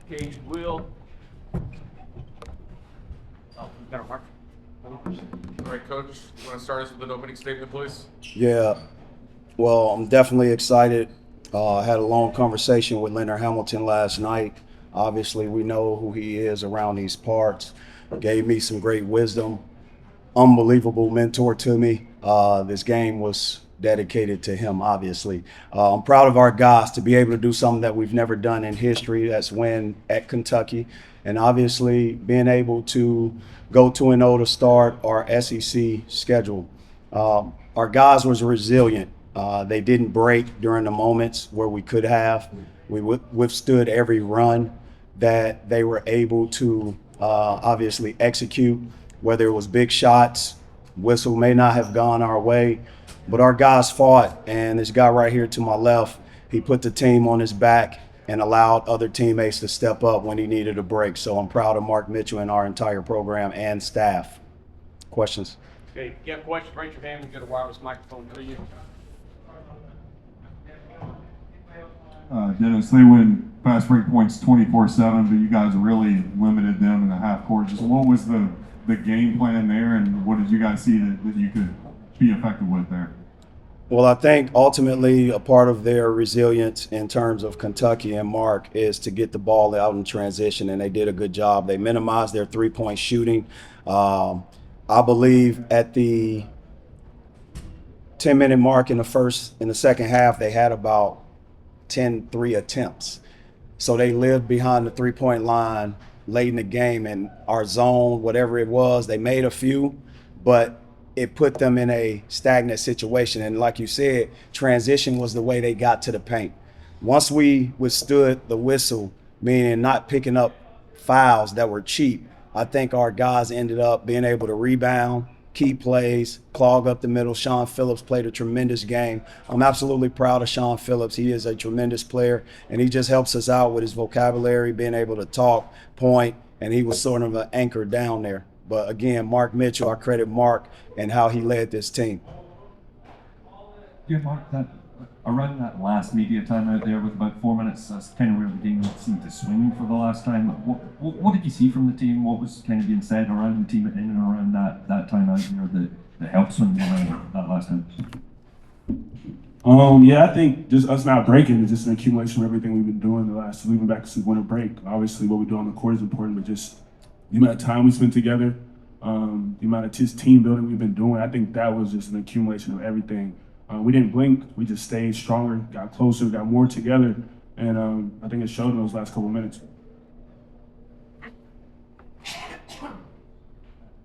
Cage Will. Oh, we got a mark. All right, Coach, you want to start us with an opening statement, please? Yeah, well, I'm definitely excited. I had a long conversation with Leonard Hamilton last night. Obviously, we know who he is around these parts. Gave me some great wisdom. Unbelievable mentor to me. This game was dedicated to him, obviously. I'm proud of our guys to be able to do something that we've never done in history. That's win at Kentucky. And obviously, being able to go 2-0 to start our SEC schedule. Our guys was resilient. They didn't break during the moments where we could have. We withstood every run that they were able to obviously execute, whether it was big shots, whistle may not have gone our way, but our guys fought. And this guy right here to my left, he put the team on his back and allowed other teammates to step up when he needed a break. So I'm proud of Mark Mitchell and our entire program and staff. Questions? Okay, if you have questions, raise your hand. We get a wireless microphone to you. Dennis, they win fast break points 24/7, but you guys really limited them in the half court. Just what was the game plan there, and what did you guys see that you could be effective with there? Well, I think ultimately a part of their resilience in terms of Kentucky and Mark is to get the ball out in transition, and they did a good job. They minimized their three-point shooting. I believe at the 10-minute mark in the second half, they had about 10 three attempts. So they lived behind the three-point line late in the game, and our zone, whatever it was, they made a few, but it put them in a stagnant situation. And like you said, transition was the way they got to the paint. Once we withstood the whistle, meaning not picking up fouls that were cheap, I think our guys ended up being able to rebound, key plays, clog up the middle. Sean Phillips played a tremendous game. I'm absolutely proud of Sean Phillips. He is a tremendous player, and he just helps us out with his vocabulary, being able to talk, point, and he was sort of an anchor down there. But again, Mark Mitchell, I credit Mark and how he led this team. Yeah, Mark, around that last media time out there with about 4 minutes, that's kind of where the game seemed to swing for the last time. What did you see from the team? What was kind of being said around the team in and around that time out there that helped swing around that last time? Yeah, I think just us not breaking is just an accumulation of everything we've been doing leading back to winter break. Obviously, what we do on the court is important, but just the amount of time we spent together, the amount of just team building we've been doing, I think that was just an accumulation of everything. We didn't blink. We just stayed stronger, got closer, got more together, and I think it showed in those last couple of minutes.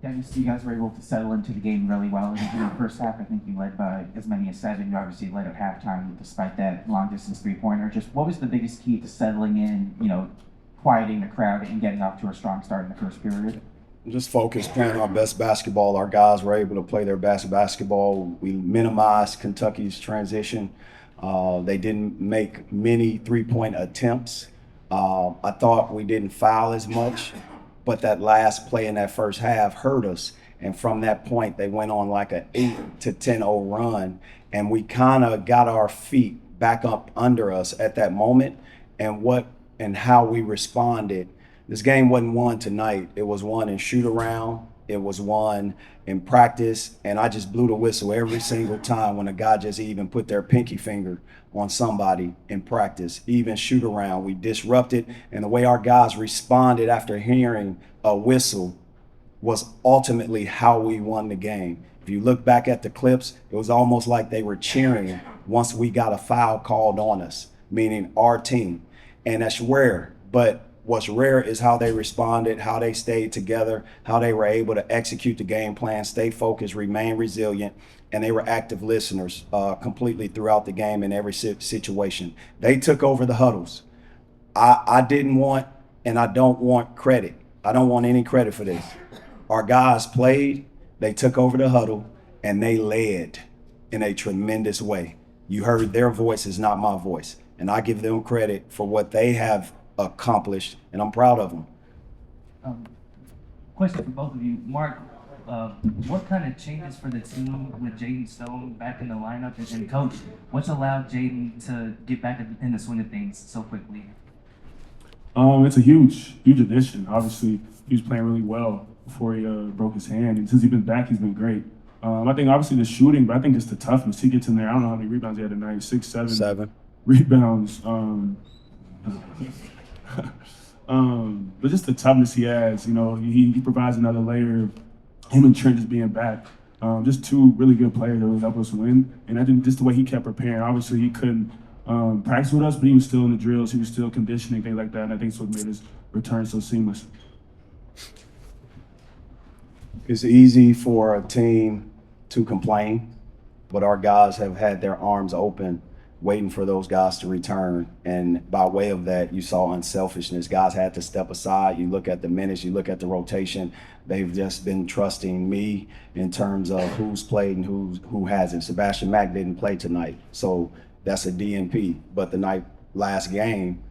Dennis, you guys were able to settle into the game really well in the first half. I think you led by as many as 7. You obviously led at halftime despite that long-distance three-pointer. Just what was the biggest key to settling in, quieting the crowd and getting off to a strong start in the first period? Just focus, playing our best basketball. Our guys were able to play their best basketball. We minimized Kentucky's transition. They didn't make many three-point attempts. I thought we didn't foul as much, but that last play in that first half hurt us. And from that point, they went on like an 8-10-0 run, and we kind of got our feet back up under us at that moment. And how we responded. This game wasn't won tonight. It was won in shoot around. It was won in practice. And I just blew the whistle every single time when a guy just even put their pinky finger on somebody in practice. Even shoot around, we disrupted. And the way our guys responded after hearing a whistle was ultimately how we won the game. If you look back at the clips, it was almost like they were cheering once we got a foul called on us, meaning our team. And that's rare, but what's rare is how they responded, how they stayed together, how they were able to execute the game plan, stay focused, remain resilient, and they were active listeners completely throughout the game in every situation. They took over the huddles. I didn't want, and I don't want credit. I don't want any credit for this. Our guys played, they took over the huddle, and they led in a tremendous way. You heard their voices, not my voice. And I give them credit for what they have accomplished, and I'm proud of them. Question for both of you. Mark, what kind of changes for the team with Jaden Stone back in the lineup? And Coach, what's allowed Jaden to get back in the swing of things so quickly? It's a huge addition. Obviously, he was playing really well before he broke his hand, and since he's been back, he's been great. I think obviously the shooting, but I think just the toughness. He gets in there. I don't know how many rebounds he had tonight. 6, 7 7 rebounds. But just the toughness he has. You know, he provides another layer of him and Trent just being back. Just two really good players that would help us win. And I think just the way he kept preparing. Obviously, he couldn't practice with us, but he was still in the drills. He was still conditioning, things like that. And I think it's what made his return so seamless. It's easy for a team to complain, but our guys have had their arms open waiting for those guys to return. And by way of that, you saw unselfishness. Guys had to step aside. You look at the minutes, you look at the rotation. They've just been trusting me in terms of who's played and who hasn't. Sebastian Mack didn't play tonight, so that's a DNP. But the last game,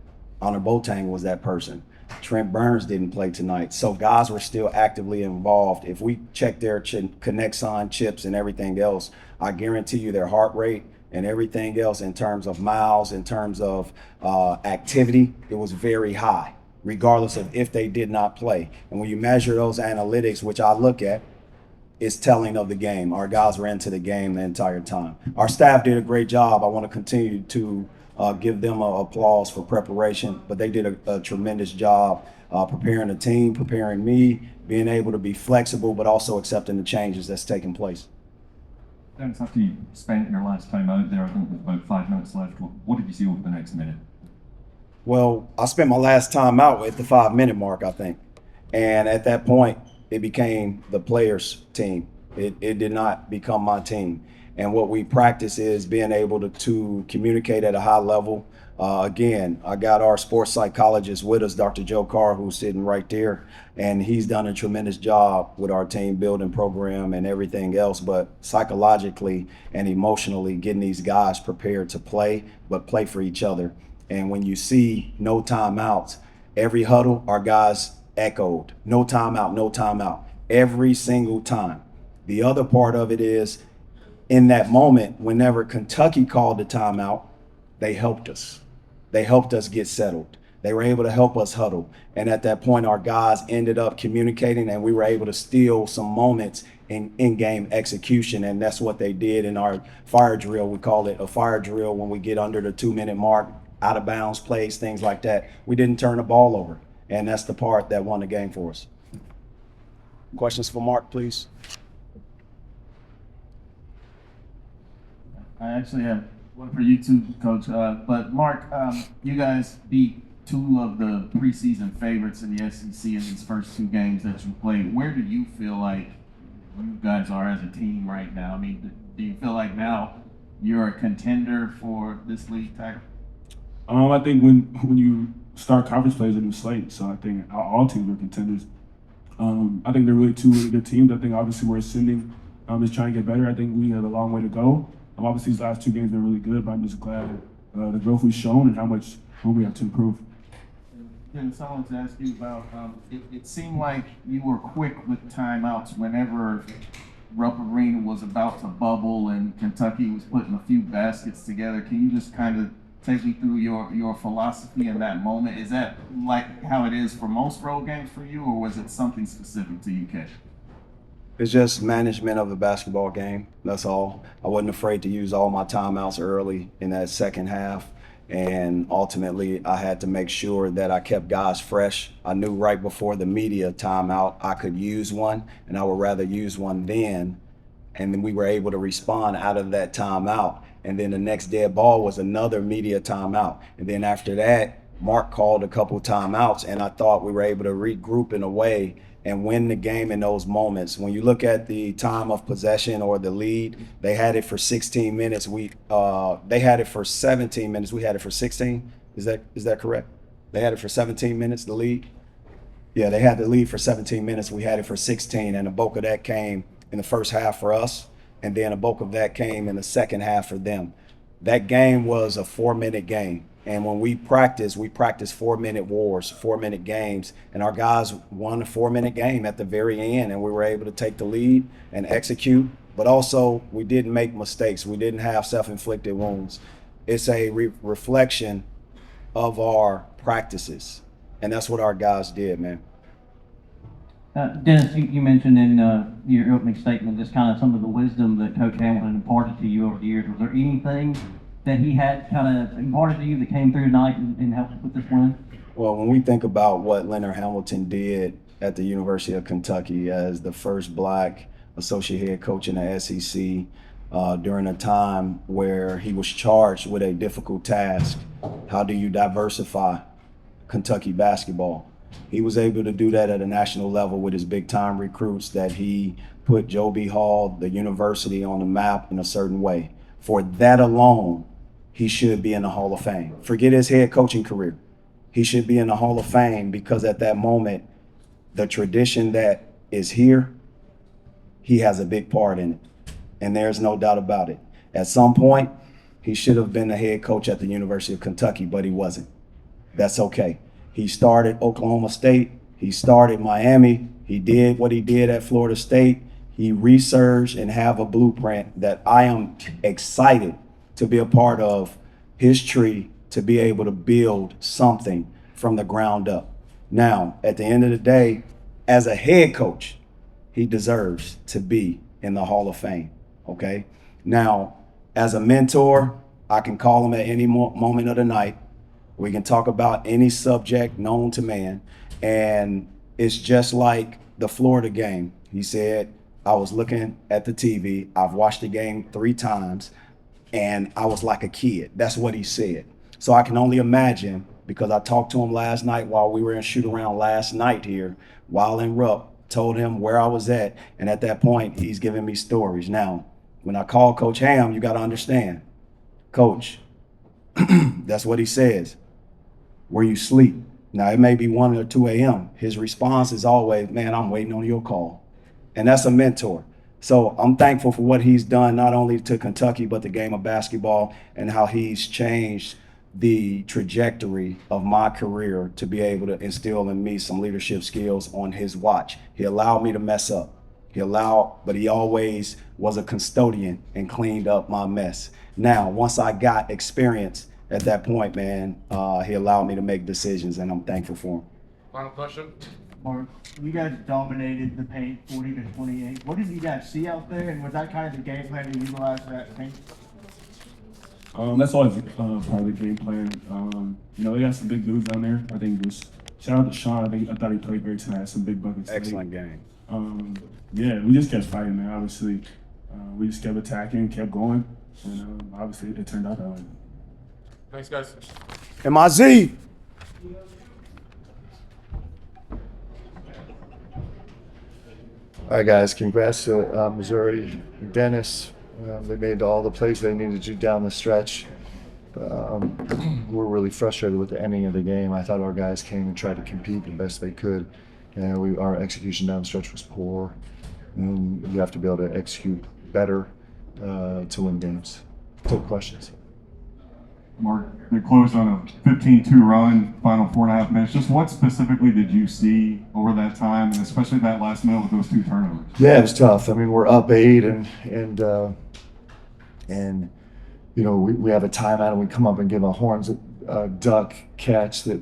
Honor Boateng was that person. Trent Burns didn't play tonight. So guys were still actively involved. If we check their Connexon chips and everything else, I guarantee you their heart rate and everything else in terms of miles, in terms of activity, it was very high, regardless of if they did not play. And when you measure those analytics, which I look at, it's telling of the game. Our guys were into the game the entire time. Our staff did a great job. I want to continue to give them applause for preparation, but they did a tremendous job preparing the team, preparing me, being able to be flexible, but also accepting the changes that's taking place. Dennis, after you spent your last time out there, I think with about 5 minutes left, what did you see over the next minute? Well, I spent my last time out at the 5-minute mark, I think. And at that point, it became the players' team. It did not become my team. And what we practice is being able to communicate at a high level. Again, I got our sports psychologist with us, Dr. Joe Carr, who's sitting right there. And he's done a tremendous job with our team building program and everything else, but psychologically and emotionally getting these guys prepared to play, but play for each other. And when you see no timeouts, every huddle, our guys echoed, no timeout, no timeout, every single time. The other part of it is, in that moment, whenever Kentucky called the timeout, they helped us. They helped us get settled. They were able to help us huddle. And at that point, our guys ended up communicating, and we were able to steal some moments in-game execution. And that's what they did in our fire drill. We call it a fire drill when we get under the 2-minute mark, out of bounds plays, things like that. We didn't turn the ball over. And that's the part that won the game for us. Questions for Mark, please? I actually have one for you too, Coach. But Mark, you guys beat 2 of the preseason favorites in the SEC in these first 2 games that you played. Where do you feel like you guys are as a team right now? I mean, do you feel like now you're a contender for this league title? I think when you start conference plays, a new slate, so I think all teams are contenders. I think they're really 2 really good teams. I think obviously we're ascending, is trying to get better. I think we have a long way to go. Obviously these last 2 games are really good, but I'm just glad the growth we've shown and how much room we have to improve. And someone to ask you about, it seemed like you were quick with timeouts whenever Rupp Arena was about to bubble and Kentucky was putting a few baskets together. Can you just kind of take me through your philosophy in that moment? Is that like how it is for most road games for you, or was it something specific to UK? It's just management of the basketball game, that's all. I wasn't afraid to use all my timeouts early in that second half. And ultimately, I had to make sure that I kept guys fresh. I knew right before the media timeout, I could use one, and I would rather use one then. And then we were able to respond out of that timeout. And then the next dead ball was another media timeout. And then after that, Mark called a couple timeouts, and I thought we were able to regroup in a way and win the game in those moments. When you look at the time of possession or the lead, they had it for 16 minutes. They had it for 17 minutes. We had it for 16. Is that correct? They had it for 17 minutes, the lead? Yeah, they had the lead for 17 minutes. We had it for 16, and the bulk of that came in the first half for us, and then a bulk of that came in the second half for them. That game was a 4-minute game. And when we practice 4-minute wars, 4-minute games, and our guys won a 4-minute game at the very end, and we were able to take the lead and execute. But also, we didn't make mistakes. We didn't have self-inflicted wounds. It's a reflection of our practices. And that's what our guys did, man. Dennis, you mentioned in your opening statement just kind of some of the wisdom that Coach Hamilton imparted to you over the years. Was there anything that he had kind of imparted to you that came through tonight and helped with this win? Well, when we think about what Leonard Hamilton did at the University of Kentucky as the first black associate head coach in the SEC during a time where he was charged with a difficult task, how do you diversify Kentucky basketball? He was able to do that at a national level with his big-time recruits that he put Joe B. Hall, the university, on the map in a certain way. For that alone, he should be in the Hall of Fame. Forget his head coaching career. He should be in the Hall of Fame because at that moment, the tradition that is here, he has a big part in it. And there's no doubt about it. At some point, he should have been the head coach at the University of Kentucky, but he wasn't. That's okay. He started Oklahoma State. He started Miami. He did what he did at Florida State. He researched and have a blueprint that I am excited to be a part of his tree, to be able to build something from the ground up. Now, at the end of the day, as a head coach, he deserves to be in the Hall of Fame, okay? Now, as a mentor, I can call him at any moment of the night. We can talk about any subject known to man. And it's just like the Florida game. He said, I was looking at the TV. I've watched the game 3 times and I was like a kid. That's what he said. So I can only imagine, because I talked to him last night while we were in shoot around last night here, while in Rupp, told him where I was at. And at that point, he's giving me stories. Now, when I call Coach Ham, you got to understand, Coach, that's what he says. Where you sleep. Now, it may be 1 or 2 a.m. His response is always, man, I'm waiting on your call. And that's a mentor. So I'm thankful for what he's done, not only to Kentucky, but the game of basketball and how he's changed the trajectory of my career to be able to instill in me some leadership skills on his watch. He allowed me to mess up. But he always was a custodian and cleaned up my mess. Now, once I got experience, at that point, man, he allowed me to make decisions, and I'm thankful for him. Final question. Mark, you guys dominated the paint 40-28. What did you guys see out there, and was that kind of the game plan to utilize that paint? That's always part of the game plan. They got some big dudes down there. I think just shout out to Sean. I thought he played great tonight. Had some big buckets. Excellent game. Yeah, we just kept fighting, man. Obviously, we just kept attacking, kept going, and obviously it turned out that way. Thanks, guys. MIZ. All right, guys, congrats to Missouri. Dennis, they made all the plays they needed to down the stretch. We're really frustrated with the ending of the game. I thought our guys came and tried to compete the best they could. And our execution down the stretch was poor. And you have to be able to execute better to win games. Take questions. Mark, they closed on a 15-2 run, final 4.5 minutes. Just what specifically did you see over that time, and especially that last minute with those 2 turnovers? Yeah, it was tough. I mean, we're up 8, and we have a timeout, and we come up and give a horns duck catch that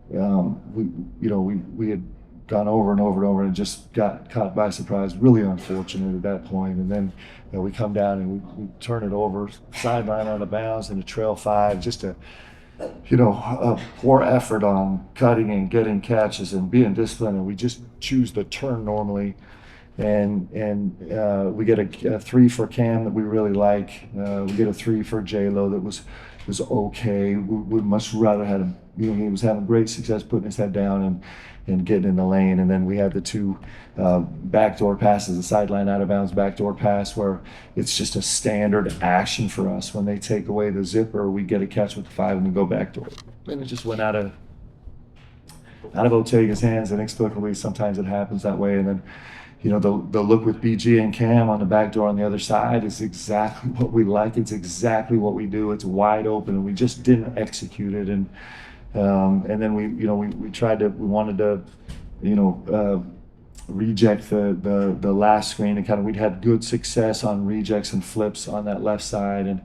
we had gone over and over and over, and just got caught by surprise. Really unfortunate at that point. And then we come down and we turn it over, sideline out of bounds, and a trail 5. Just a poor effort on cutting and getting catches and being disciplined. And we just choose to turn normally. And we get a 3 for Cam that we really like. We get a 3 for J-Lo that was okay. We much rather had him. He was having great success putting his head down and getting in the lane. And then we had the 2 backdoor passes, the sideline out of bounds backdoor pass, where it's just a standard action for us. When they take away the zipper, we get a catch with the 5 and we go backdoor. And it just went out of Otega's hands inexplicably. Sometimes it happens that way. And then the look with BG and Cam on the back door on the other side is exactly what we like. It's exactly what we do. It's wide open, and we just didn't execute it. And then we wanted to reject the last screen, and we'd had good success on rejects and flips on that left side,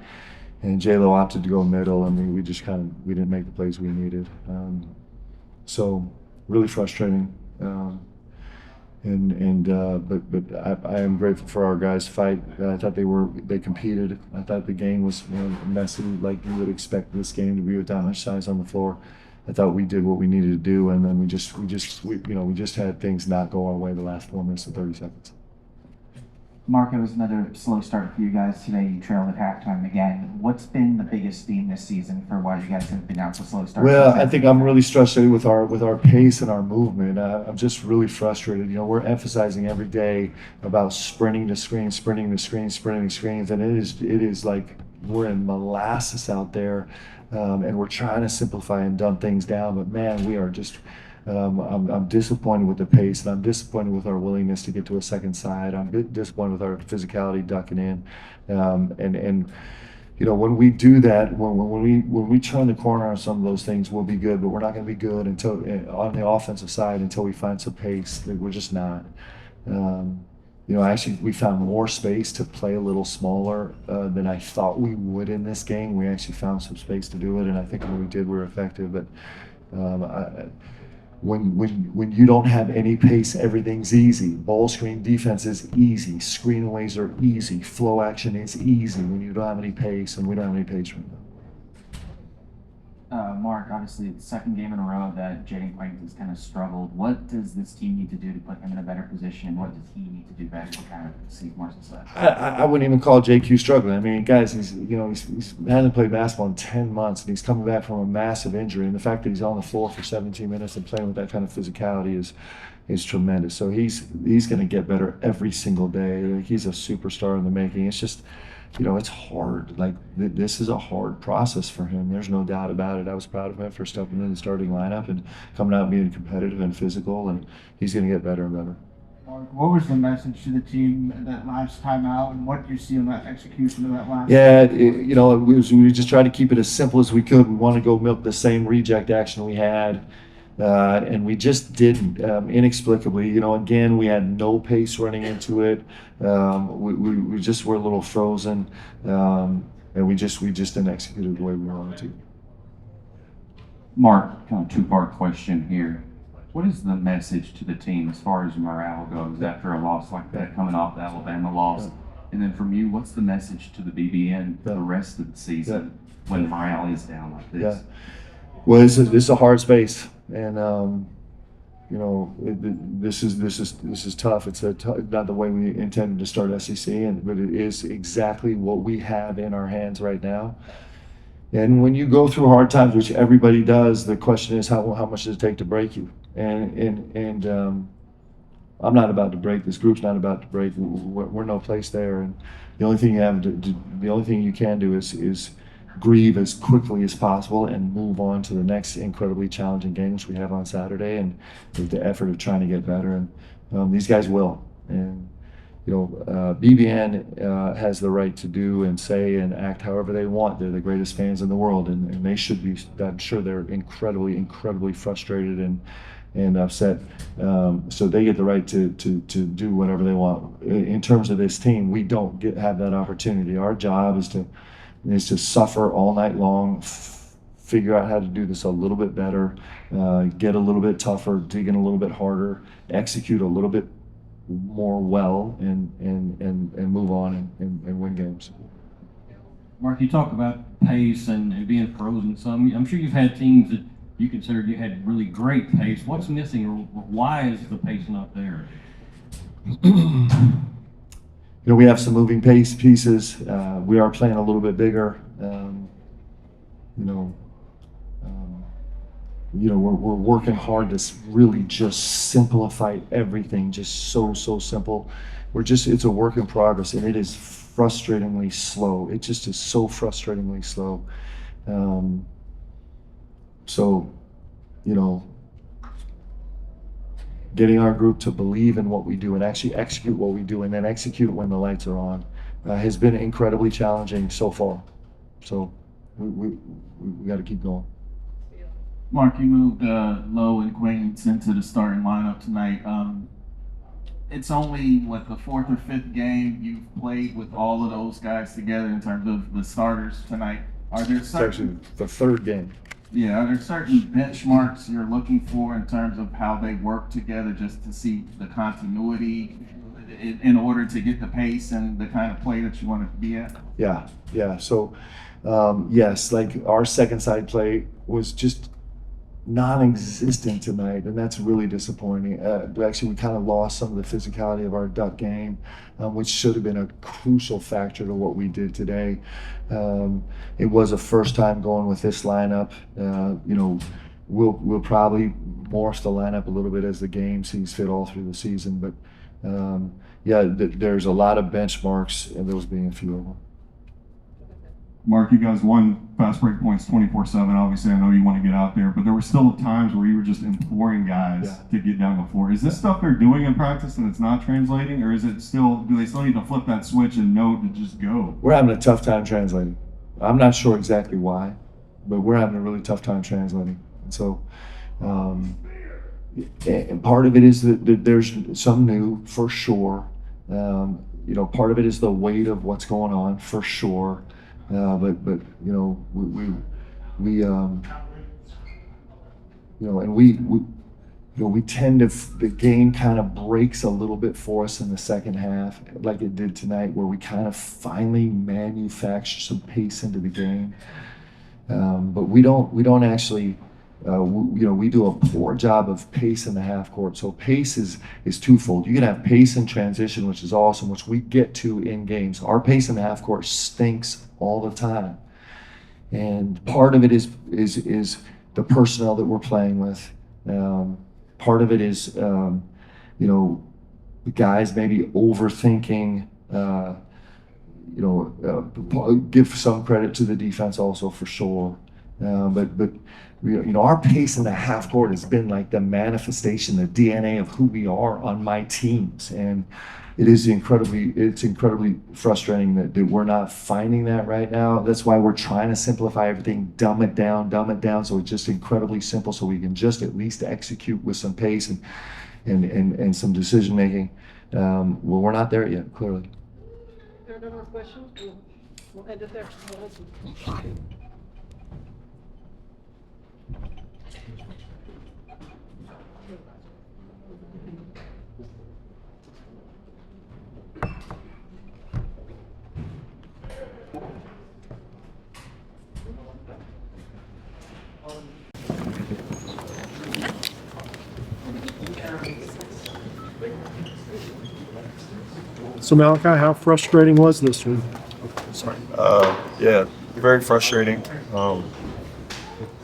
and J-Lo opted to go middle, and we didn't make the plays we needed. So really frustrating. But I am grateful for our guys' fight. I thought they competed. I thought the game was messy, like you would expect this game to be with that much size on the floor. I thought we did what we needed to do, and then we just had things not go our way the last 4 minutes and 30 seconds. Mark, it was another slow start for you guys today. You trailed at halftime again. What's been the biggest theme this season for why you guys have been out so slow start? Well, I think I'm really frustrated with our pace and our movement. I'm just really frustrated. We're emphasizing every day about sprinting to screen, sprinting to screen, sprinting to screens, and it is like we're in molasses out there, and we're trying to simplify and dumb things down. But man, we are just. I'm disappointed with the pace, and I'm disappointed with our willingness to get to a second side. I'm disappointed with our physicality ducking in, and when we do that, when we turn the corner on some of those things, we'll be good. But we're not going to be good until on the offensive side until we find some pace. We're just not. Actually, we found more space to play a little smaller than I thought we would in this game. We actually found some space to do it, and I think when we did, we were effective. But when you don't have any pace, everything's easy. Ball screen defense is easy. Screenaways are easy. Flow action is easy when you don't have any pace, and we don't have any pace right now. Mark, obviously, the second game in a row that Jaden Quaintance kind of struggled. What does this team need to do to put him in a better position? What does he need to do better to kind of see more success? I wouldn't even call JQ struggling. I mean, guys, he hasn't played basketball in 10 months, and he's coming back from a massive injury. And the fact that he's on the floor for 17 minutes and playing with that kind of physicality is tremendous. So he's going to get better every single day. Like, he's a superstar in the making. It's just, it's hard. Like, this is a hard process for him. There's no doubt about it. I was proud of him for stepping in the starting lineup and coming out and being competitive and physical, and he's going to get better and better. Mark, what was the message to the team that last time out, and what did you see on that execution of that last? Yeah, we just tried to keep it as simple as we could. We wanted to go milk the same reject action we had. And we just didn't, inexplicably. Again, we had no pace running into it. We just were a little frozen, and we just didn't execute it the way we wanted to. Mark, kind of two-part question here. What is the message to the team as far as morale goes after a loss like that, coming off the Alabama loss? And then from you, what's the message to the BBN for the rest of the season when morale is down like this? Yeah. Well, this is a hard space. And this is tough. It's not the way we intended to start SEC, but it is exactly what we have in our hands right now. And when you go through hard times, which everybody does, the question is how much does it take to break you? And I'm not about to break. This group's not about to break. We're no place there. And the only thing you can do is grieve as quickly as possible and move on to the next incredibly challenging game, which we have on Saturday, and with the effort of trying to get better. And these guys will. And BBN has the right to do and say and act however they want. They're the greatest fans in the world, and they should be. I'm sure they're incredibly frustrated and upset. So they get the right to do whatever they want. In terms of this team, we don't have that opportunity. Our job is to suffer all night long, figure out how to do this a little bit better, get a little bit tougher, dig in a little bit harder, execute a little bit more well, and move on and win games. Mark, you talk about pace and being frozen some. I'm sure you've had teams that you considered you had really great pace. What's missing, or why is the pace not there? We have some moving pieces. We are playing a little bit bigger. We're working hard to really just simplify everything, just so simple. It's a work in progress, and it is frustratingly slow. It just is so frustratingly slow. Getting our group to believe in what we do and actually execute what we do, and then execute when the lights are on, has been incredibly challenging so far. So we got to keep going. Mark, you moved Lowe and Quaintance into the starting lineup tonight. It's only, the fourth or fifth game you've played with all of those guys together in terms of the starters tonight. Are there It's actually the third game. Yeah, are there certain benchmarks you're looking for in terms of how they work together, just to see the continuity in order to get the pace and the kind of play that you want to be at? Yeah. So, yes, like our second side play was just non-existent tonight, and that's really disappointing. Actually, we kind of lost some of the physicality of our duck game, which should have been a crucial factor to what we did today. It was a first time going with this lineup. We'll probably morph the lineup a little bit as the game sees fit all through the season, but there's a lot of benchmarks, and those being a few of them. Mark, you guys won fast break points 24/7. Obviously, I know you want to get out there, but there were still times where you were just imploring guys to get down the floor. Is this stuff they're doing in practice and it's not translating, or is it do they still need to flip that switch and know to just go? We're having a tough time translating. I'm not sure exactly why, but we're having a really tough time translating. And so, and part of it is that there's some new, for sure. Part of it is the weight of what's going on, for sure. But we tend to, the game kind of breaks a little bit for us in the second half, like it did tonight, where we kind of finally manufacture some pace into the game. But we don't actually, we do a poor job of pace in the half court. So pace is twofold. You can have pace in transition, which is awesome, which we get to in games. Our pace in the half court stinks all the time, and part of it is the personnel that we're playing with. Part of it is the guys maybe overthinking. Give some credit to the defense also, for sure. But our pace in the half court has been like the manifestation, the DNA of who we are on my teams, and it's incredibly frustrating that we're not finding that right now. That's why we're trying to simplify everything, dumb it down, so it's just incredibly simple, so we can just at least execute with some pace and some decision making. Well, we're not there yet, clearly. There are no more questions. We'll end it there. So Malachi, how frustrating was this one? Sorry. Very frustrating.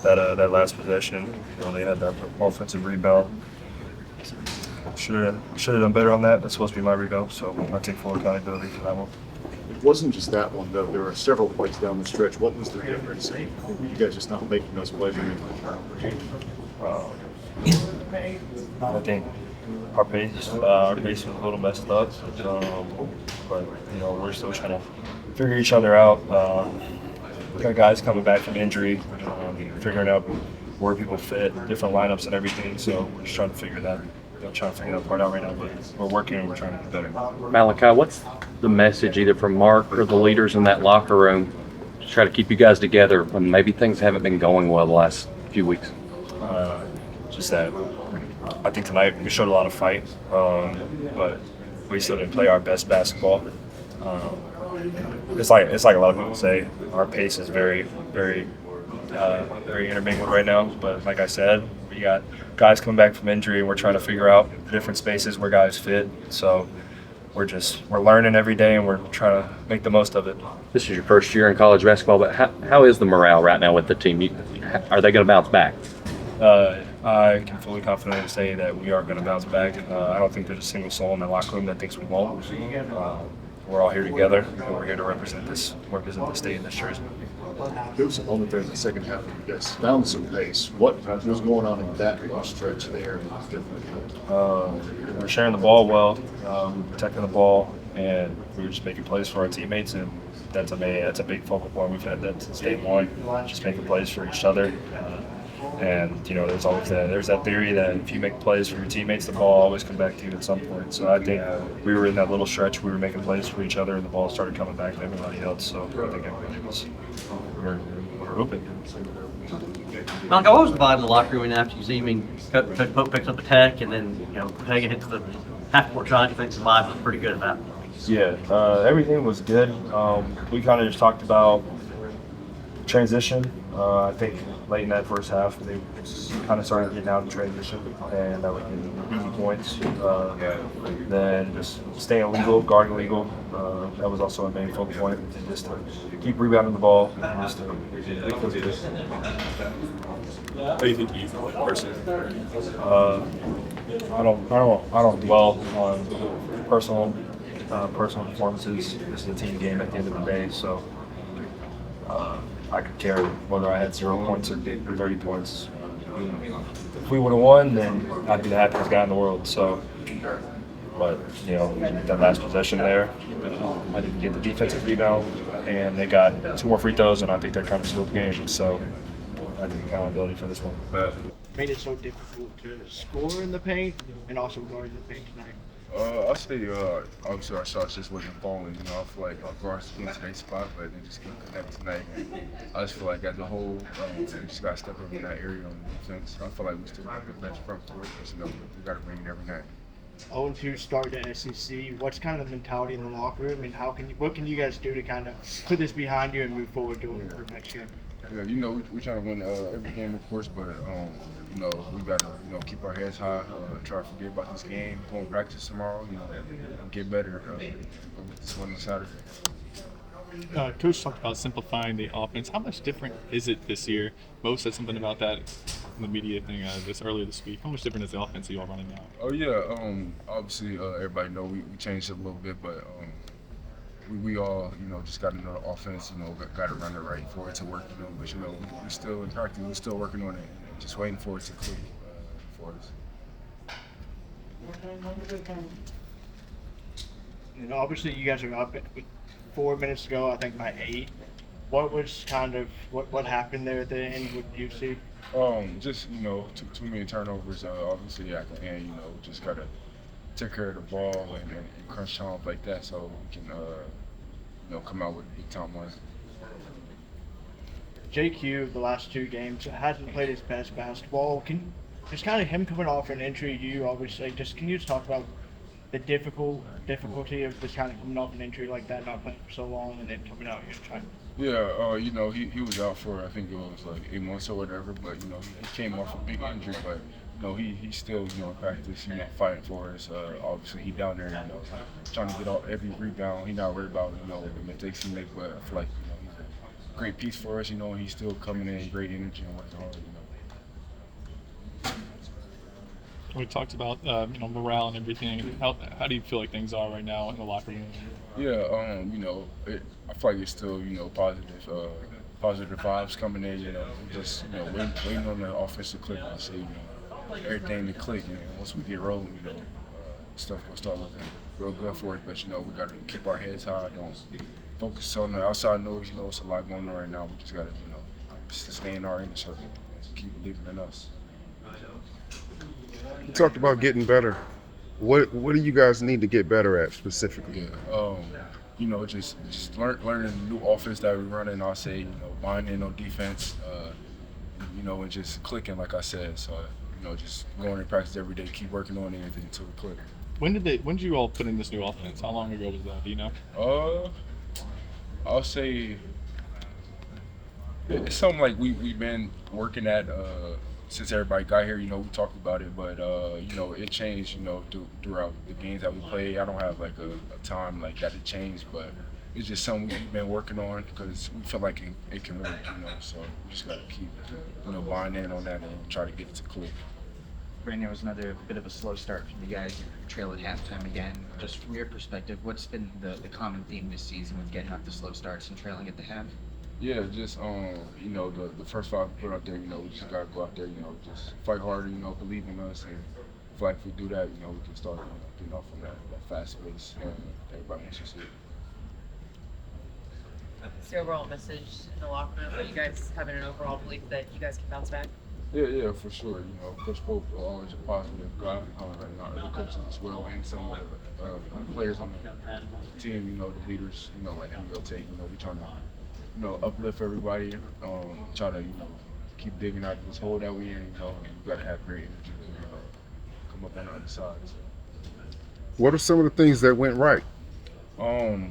That last possession, they had that offensive rebound. Should have done better on that. That's supposed to be my rebound, so I take full accountability for that one. It wasn't just that one, though. There were several plays down the stretch. What was the difference? You guys just not making those plays. I think our pace was a little messed up, but we're still trying to figure each other out. We got guys coming back from injury, figuring out where people fit, different lineups and everything. So we're just trying to figure that part out right now. But we're working and we're trying to get better. Malachi, what's the message either from Mark or the leaders in that locker room to try to keep you guys together when maybe things haven't been going well the last few weeks? Just that I think tonight we showed a lot of fight, but we still didn't play our best basketball. It's like a lot of people say, our pace is very, very, very intermingled right now. But like I said, we got guys coming back from injury, and we're trying to figure out different spaces where guys fit. So we're learning every day, and we're trying to make the most of it. This is your first year in college basketball, but how is the morale right now with the team? Are they going to bounce back? I can fully confidently say that we are going to bounce back. I don't think there's a single soul in the locker room that thinks we won't. We're all here together, and we're here to represent this state in this jersey. There was a moment there in the second half where you guys found some pace. What was going on in that stretch there? We're sharing the ball well, protecting the ball, and we were just making plays for our teammates, and that's a big focal point. We've had that since day one, just making plays for each other. And there's always that theory that if you make plays for your teammates, the ball will always come back to you at some point. So I think we were in that little stretch. We were making plays for each other, and the ball started coming back to everybody else. So I think we're open. Malachi, what was the vibe in the locker room after you see? I mean, Coach Pope picks up a tech, and then Hagan hits the half-court shot. You think the vibe was pretty good about it? Yeah, everything was good. We kind of just talked about transition. I think late in that first half, they kind of started getting out in transition, and that was getting easy points. Then just staying legal, guarding legal. That was also a main focal point, and just to keep rebounding the ball. And just to How do you think you feel like personally? I don't dwell on personal performances. This is a team game at the end of the day, so I could care whether I had 0 points or 30 points. If we would have won, then I'd be the happiest guy in the world. So, but that last possession there, I didn't get the defensive rebound, and they got 2 more free throws, and I think that kind of sealed the game. So, I think accountability for this one. Made it so difficult to score in the paint and also guard in the paint tonight. I'll say, obviously our shots just wasn't falling. I feel like our guards getting to their spot, but they just couldn't connect tonight. I just feel like as a whole, we just got to step up in that area on defense. I feel like we still have the best front court, but we got to bring it every night. 0-2 start to SEC. What's kind of the mentality in the locker room, and what can you guys do to kind of put this behind you and move forward to it for next year? Yeah, we're trying to win every game, of course, but we got to keep our heads high, try to forget about this game, go and practice tomorrow, and get better this one on Saturday. Coach talked about simplifying the offense. How much different is it this year? Mo said something about that in the media thing earlier this week. How much different is the offense you all running now? Oh yeah, obviously everybody know we changed it a little bit, but we all just got to know the offense. Got to run it right for it to work. But we still in practice. We're still working on it. Just waiting for it to click for us. Obviously you guys are up 4 minutes to go, I think by 8. What was what happened there at the end? What did you see? Just too many turnovers. Obviously at the end, just gotta take care of the ball and crunch time like that, so we can come out with a big time win. JQ, the last 2 games, hasn't played his best basketball. Just kind of him coming off an injury, you obviously, can you just talk about the difficulty of just kind of coming off an injury like that, not playing for so long, and then coming out here trying? Yeah, he was out for, I think it was like 8 months or whatever, but he came off a big injury, but he's still in practice, fighting for us. Obviously he down there, trying to get every rebound. He's not worried about the mistakes he makes, but I feel like he's a great piece for us. He's still coming in, great energy and working hard. We talked about morale and everything. How do you feel like things are right now in the locker room? Yeah, I feel like it's still positive vibes coming in. Just waiting on the offensive click and see everything to click. And once we get rolling, stuff will start looking real good for us. But we got to keep our heads high. Don't focus on the outside noise. It's a lot going on right now. We just got to stay in our inner circle and keep believing in us. You talked about getting better. What do you guys need to get better at specifically? Yeah, just learning the new offense that we're running. I'll say, buying in on defense, and just clicking, like I said. So, just going to practice every day, keep working on anything until we click. When did you all put in this new offense? How long ago was that? Do you know? I'll say it's something like we've been working at since everybody got here. We talked about it, but it changed. Throughout the games that we play. I don't have like a time like that to change, but it's just something we've been working on because we feel like it can work. So we just got to keep buying in on that and try to get it to click. Brandon, it was another bit of a slow start for you guys. Trail at halftime again. Just from your perspective, what's been the common theme this season with getting off the slow starts and trailing at the half? Yeah, just the first 5 we put out there, we just gotta go out there, just fight harder, believe in us, and I feel like if we do that, we can start getting off on that fast pace, and everybody wants to see it. What's the overall message in the locker room? Are you guys having an overall belief that you guys can bounce back? Yeah, for sure. Coach Pope always a positive guy, and our other coaches as well, and some of the players on the team, the leaders, like him, they'll take. We trying to uplift everybody, try to keep digging out this hole that we in. You know, you gotta have great energy to come up on the other side. So. What are some of the things that went right? I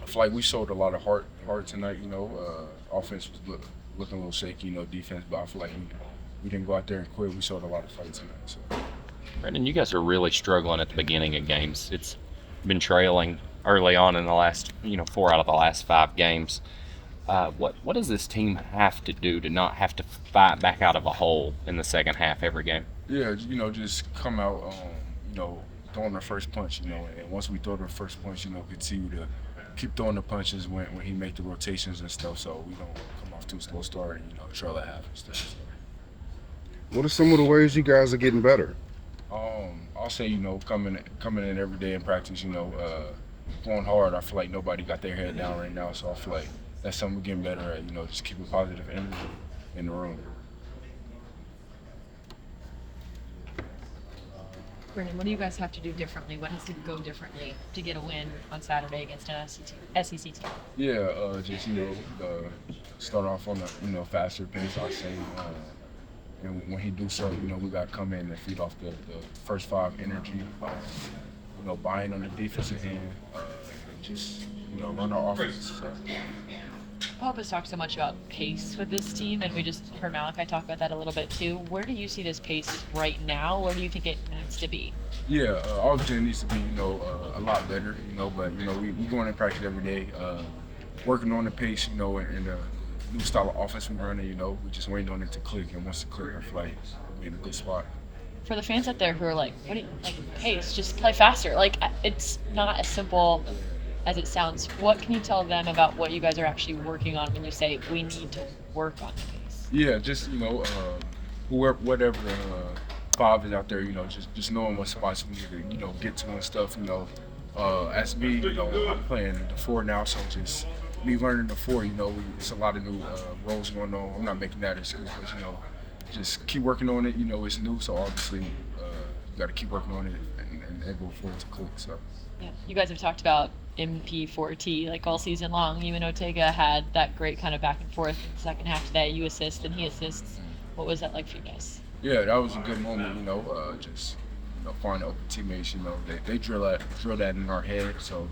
feel like we showed a lot of heart tonight. You know, offense was looking a little shaky. You know, defense, but I feel like we didn't go out there and quit. We showed a lot of fight tonight. So. Brandon, you guys are really struggling at the beginning of games. It's been trailing early on in the last, 4 out of the last 5 games. What does this team have to do to not have to fight back out of a hole in the second half every game? Yeah, just come out, throwing the first punch, and once we throw the first punch, continue to keep throwing the punches when he make the rotations and stuff, so we don't come off too slow start and, trail at half and stuff. What are some of the ways you guys are getting better? I'll say, coming in every day in practice, going hard. I feel like nobody got their head down right now, so I feel like that's something we're getting better at, just keeping positive energy in the room. Brendan, what do you guys have to do differently? What has to go differently to get a win on Saturday against an SEC team? Yeah, just, start off on a, faster pace, I'll say. And when he do so, we got to come in and feed off the first 5 energy, buying on the defensive end, and just, run our offense. So. Pop has talked so much about pace with this team, and we just heard Malachi talk about that a little bit too. Where do you see this pace right now? Where do you think it needs to be? Yeah, obviously it needs to be, a lot better, but, we going in practice every day, working on the pace, and the new style of offense we're running, we just waiting on it to click, and once it click, I feel like we're in a good spot. For the fans out there who are like, what do you, pace, just play faster. Like, it's not as simple as it sounds. What can you tell them about what you guys are actually working on when you say we need to work on the pace? Yeah, just, whatever 5 is out there, just knowing what spots we need to, get to and stuff, as me, I'm playing the 4 now, so just me learning the 4, it's a lot of new roles going on. I'm not making that excuse, but, just keep working on it, it's new, so obviously you got to keep working on it and able for it to click, so. Yeah, you guys have talked about MP4T like all season long. You and Ortega had that great kind of back and forth in the second half today. You assist and he assists. What was that like for you guys? Yeah, that was a good moment, just finding open teammates, they drill that in our head, so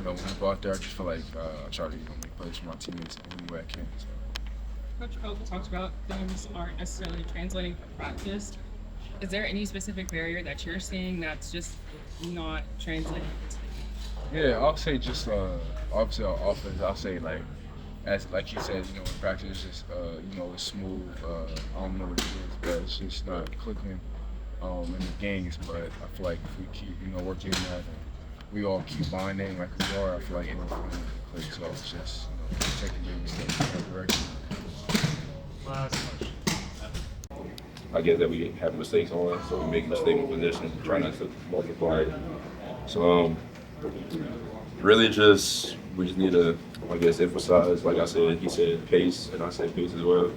when we go out there I just feel like I try to make plays for my teammates any way I can. So. Coach Oak talked about things aren't necessarily translating to practice. Is there any specific barrier that you're seeing that's just not translating? Yeah, I'll say just obviously our offense. I'll say like you said, in practice it's just it's smooth. I don't know what it is, but it's just not clicking in the games. But I feel like if we keep working that, and we all keep binding like we are, I feel like it'll click. So it's just taking baby steps in that direction. Last question. I guess that we have mistakes on, so we make mistakes in position, try not to multiply it. So really we just need to, I guess, emphasize, like I said, he said pace, and I said pace as well.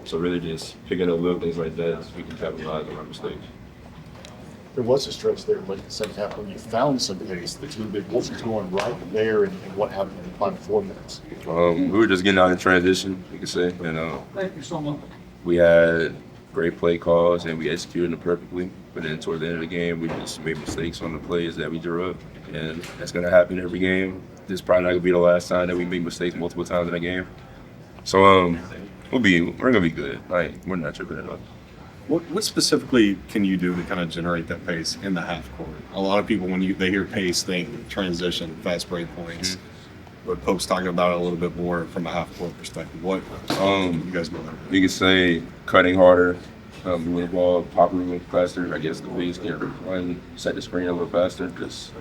So really just picking up little things like that so we can capitalize on our mistakes. There was a stretch there late in the second half when you found some pace. The team did what was going right there, and what happened in the final 4 minutes. We were just getting out in transition, you could say, and Thank you so much. we had great play calls and we executed them perfectly. But then toward the end of the game, we just made mistakes on the plays that we drew up, and that's gonna happen every game. This is probably not gonna be the last time that we make mistakes multiple times in a game. So we're gonna be good. We're not tripping at all. What specifically can you do to kind of generate that pace in the half court? A lot of people, when they hear pace, think transition, fast break points. But Pope's talking about it a little bit more from a half court perspective. What you guys know? You could say cutting harder, moving the ball, popping a little faster. I guess the bigs can run, set the screen a little faster. Just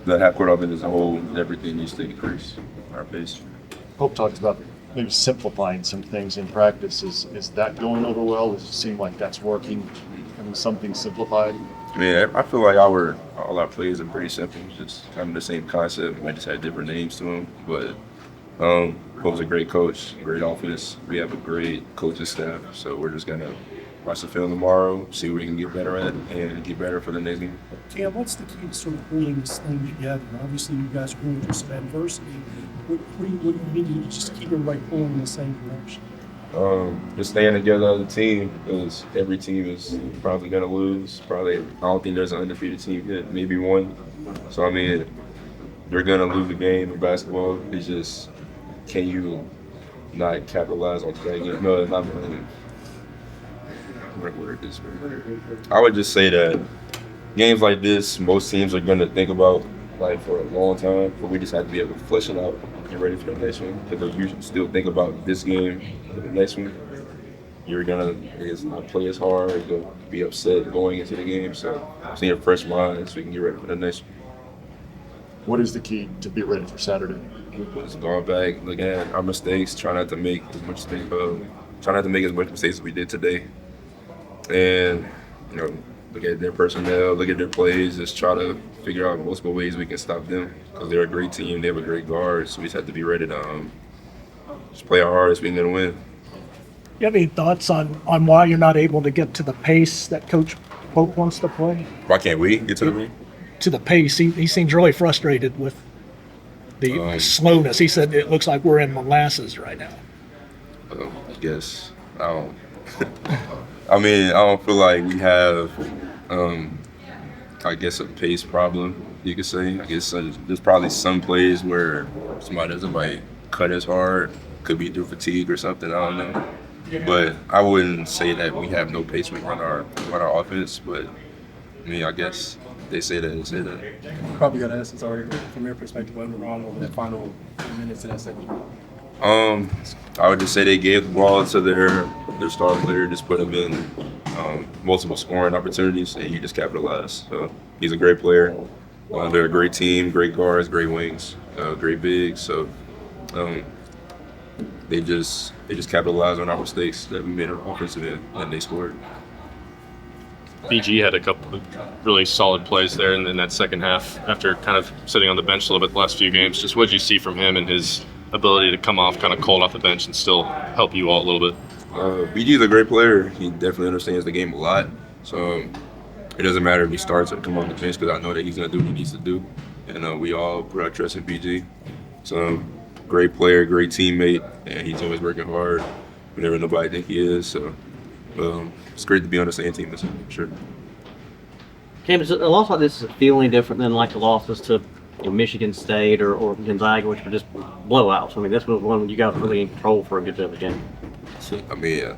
the half court offense as a whole, everything needs to increase our pace. Pope talked about maybe simplifying some things in practice. Is that going over well? Does it seem like that's working? Having something simplified? Yeah, I feel like all our plays are pretty simple. Just kind of the same concept. We might just have different names to them. But Pope's a great coach, great offense. We have a great coaching staff. So we're just gonna watch the film tomorrow, see what we can get better at, and get better for the next game. Cam, what's the key to sort of holding this thing together? Obviously, you guys are going through some adversity. What do you need to do to just keep everybody pulling in the same direction? Just staying together as a team because every team is probably gonna lose. Probably, I don't think there's an undefeated team yet, maybe one. So I mean, you're gonna lose a game in basketball. It's just, can you not capitalize on that game? No, not really. I would just say that games like this, most teams are gonna think about like for a long time, but we just have to be able to flesh it out and get ready for the next one. Because you should still think about this game for the next one. You're gonna, I guess, not play as hard. You're gonna be upset going into the game. So, seeing a fresh mind so we can get ready for the next one. What is the key to be ready for Saturday? Just going back, looking at our mistakes, try not to make as much mistakes as we did today, and look at their personnel, look at their plays, just try to figure out multiple ways we can stop them because they're a great team. They have a great guard, so we just have to be ready to just play our hardest. We can to win. You have any thoughts on why you're not able to get to the pace that Coach Pope wants to play? Why can't we get to the ring? To the pace. He seems really frustrated with the slowness. He said it looks like we're in molasses right now. I guess I don't. I mean, I don't feel like we have, I guess, a pace problem, you could say. I guess there's probably some plays where somebody doesn't like cut as hard. Could be through fatigue or something. I don't know. But I wouldn't say that we have no pace when we run our offense. But I mean, I guess they say that. Probably got to ask this already, but from your perspective, what went wrong over the final few minutes of that second? I would just say they gave the ball to their star player, just put him in multiple scoring opportunities, and he just capitalized. So he's a great player. They're a great team, great guards, great wings, great bigs. So they just capitalized on our mistakes that we made on offensive end, and they scored. BG had a couple of really solid plays there in that second half after kind of sitting on the bench a little bit the last few games. Just what did you see from him and his ability to come off kind of cold off the bench and still help you all a little bit? BG is a great player. He definitely understands the game a lot. So it doesn't matter if he starts or come off the bench because I know that he's going to do what he needs to do. And we all put our trust in BG. So great player, great teammate, and he's always working hard whenever nobody think he is. So it's great to be on the same team this year, for sure. James, a loss like this is feeling different than like the losses to Michigan State or Gonzaga, which were just blowouts. I mean, this was one you guys were really in control for a good bit of the game. I mean,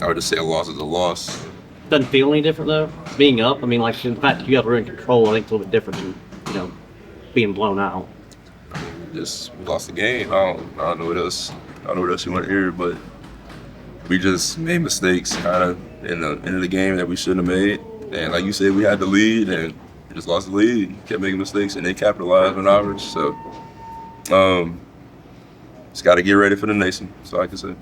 I would just say a loss is a loss. Doesn't feel any different though, being up. I mean, like in fact, you guys were in control. I think it's a little bit different than being blown out. Just lost the game. I don't know what else. I don't know what else you want to hear, but we just made mistakes kind of in the end of the game that we shouldn't have made. And like you said, we had the lead and we just lost the lead. Kept making mistakes and they capitalized on ours. So just got to get ready for the next one. That's all I can say.